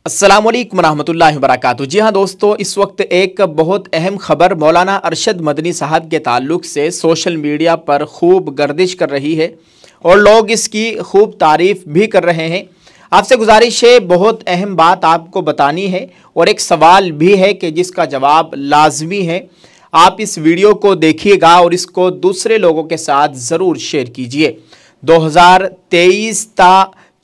अस्सलाम वालेकुम रहमतुल्लाहि व बरकातुहू। जी हाँ दोस्तों, इस वक्त एक बहुत अहम खबर मौलाना अरशद मदनी साहब के ताल्लुक से सोशल मीडिया पर खूब गर्दिश कर रही है और लोग इसकी खूब तारीफ़ भी कर रहे हैं। आपसे गुजारिश है, बहुत अहम बात आपको बतानी है और एक सवाल भी है कि जिसका जवाब लाजमी है। आप इस वीडियो को देखिएगा और इसको दूसरे लोगों के साथ ज़रूर शेयर कीजिए। 2023 ता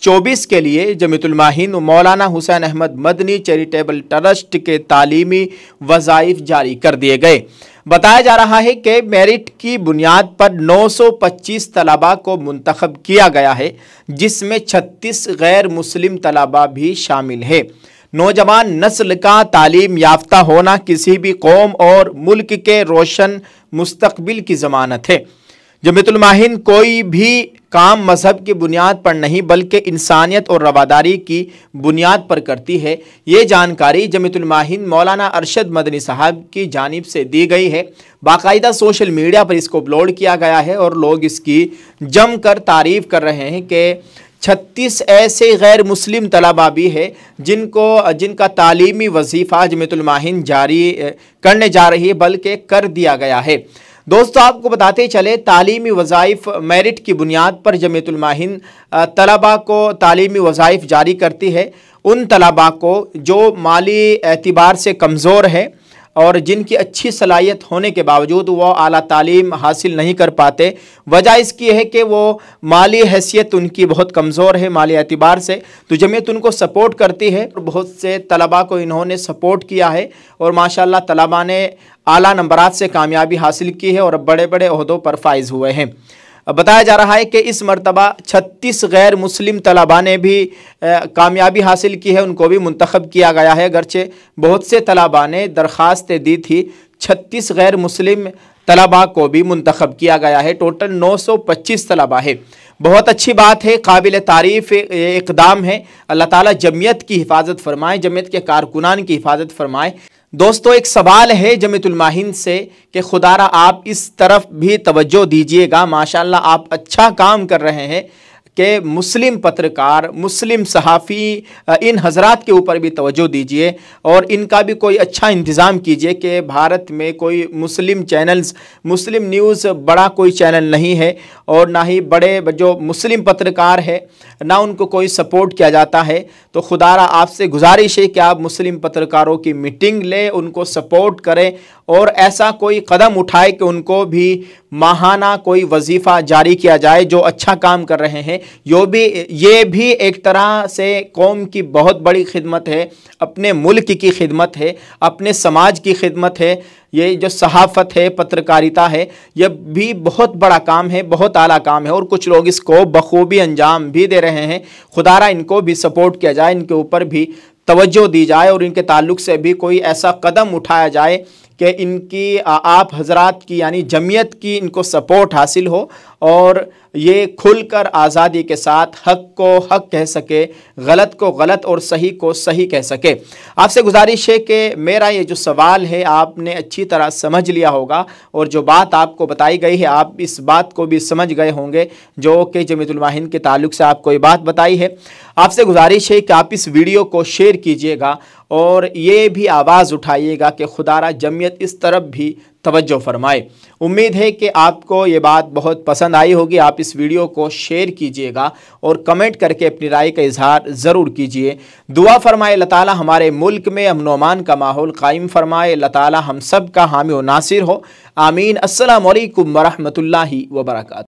24 के लिए जमीयतुल माहिन मौलाना हुसैन अहमद मदनी चैरिटेबल ट्रस्ट के तालीमी वज़ाइफ जारी कर दिए गए। बताया जा रहा है कि मेरिट की बुनियाद पर 925 तलबा को मुंतखब किया गया है, जिसमें 36 गैर मुस्लिम तलबा भी शामिल है। नौजवान नस्ल का तालीम याफ्ता होना किसी भी कौम और मुल्क के रोशन मुस्तकबिल की ज़मानत है। जमीयतुल माहिन कोई भी काम मजहब की बुनियाद पर नहीं बल्कि इंसानियत और रवादारी की बुनियाद पर करती है। ये जानकारी जमीयतुल माहिन मौलाना अरशद मदनी साहब की जानिब से दी गई है। बाकायदा सोशल मीडिया पर इसको अपलोड किया गया है और लोग इसकी जमकर तारीफ़ कर रहे हैं कि 36 ऐसे गैर मुस्लिम तलबा भी है जिनका तालीमी वजीफ़ा जमीयतुल माहिन जारी करने जा रही है, बल्कि कर दिया गया है। दोस्तों, आपको बताते चले, तालीमी वज़ाइफ मेरिट की बुनियाद पर जमीयतुल माहिन तलबा को तालीमी वज़ाइफ जारी करती है। उन तलबा को जो माली एतबार से कमज़ोर है और जिनकी अच्छी सलाहियत होने के बावजूद वो आला तालीम हासिल नहीं कर पाते। वजह इसकी है कि वो माली हैसियत उनकी बहुत कमज़ोर है माली एतबार से, तो जमीयत उनको सपोर्ट करती है। बहुत से तलबा को इन्होंने सपोर्ट किया है और माशाल्लाह तलबा ने आला नंबरात से कामयाबी हासिल की है और बड़े बड़े ओहदों पर फाइज हुए हैं। बताया जा रहा है कि इस मरतबा 36 गैर मुस्लिम तलबा ने भी कामयाबी हासिल की है, उनको भी मुंतखब किया गया है। अगरचे बहुत से तलबा ने दरख्वास्त दी थी, 36 गैर मुस्लिम तलबा को भी मुंतखब किया गया है। टोटल 925 तलबा है। बहुत अच्छी बात है, काबिल तारीफ़ इक़दाम है। अल्लाह ताला जमीयत की हिफाजत फरमाए, जमीयत के कारकुनान की हिफाजत फरमाए। दोस्तों, एक सवाल है जमीयतुल माहिन से कि खुदारा आप इस तरफ भी तवज्जो दीजिएगा। माशाल्लाह आप अच्छा काम कर रहे हैं कि मुस्लिम पत्रकार, मुस्लिम सहाफ़ी, इन हज़रात के ऊपर भी तवज्जो दीजिए और इनका भी कोई अच्छा इंतज़ाम कीजिए कि भारत में कोई मुस्लिम चैनल्स, मुस्लिम न्यूज़ बड़ा कोई चैनल नहीं है और ना ही बड़े जो मुस्लिम पत्रकार है ना उनको कोई सपोर्ट किया जाता है। तो खुदारा आपसे गुजारिश है कि आप मुस्लिम पत्रकारों की मीटिंग लें, उनको सपोर्ट करें और ऐसा कोई कदम उठाए कि उनको भी माहाना कोई वजीफ़ा जारी किया जाए जो अच्छा काम कर रहे हैं। ये भी एक तरह से कौम की बहुत बड़ी खिदमत है, अपने मुल्क की खिदमत है, अपने समाज की खिदमत है। ये जो सहाफ़त है, पत्रकारिता है, यह भी बहुत बड़ा काम है, बहुत आला काम है और कुछ लोग इसको बखूबी अंजाम भी दे रहे हैं। खुदारा इनको भी सपोर्ट किया जाए, इनके ऊपर भी तवज्जो दी जाए और इनके ताल्लुक़ से भी कोई ऐसा कदम उठाया जाए कि इनकी आप हज़रात की यानी जमीयत की इनको सपोर्ट हासिल हो और ये खुलकर आज़ादी के साथ हक़ को हक़ कह सके, गलत को गलत और सही को सही कह सके। आपसे गुजारिश है कि मेरा ये जो सवाल है आपने अच्छी तरह समझ लिया होगा और जो बात आपको बताई गई है आप इस बात को भी समझ गए होंगे जो कि जमीयतुल माहिन के ताल्लुक़ से आपको ये बात बताई है। आपसे गुजारिश है कि आप इस वीडियो को शेयर कीजिएगा और ये भी आवाज़ उठाइएगा कि खुदारा जमीयत इस तरफ भी तवज्जो फरमाए। उम्मीद है कि आपको ये बात बहुत पसंद आई होगी। आप इस वीडियो को शेयर कीजिएगा और कमेंट करके अपनी राय का इजहार ज़रूर कीजिए। दुआ फरमाए अल्लाह ताला हमारे मुल्क में अमन व अमान का माहौल कायम फरमाए। अल्लाह ताला हम सब का हामी व नासिर हो। आमीन। अस्सलामु अलैकुम व रहमतुल्लाहि व बरकातुहू।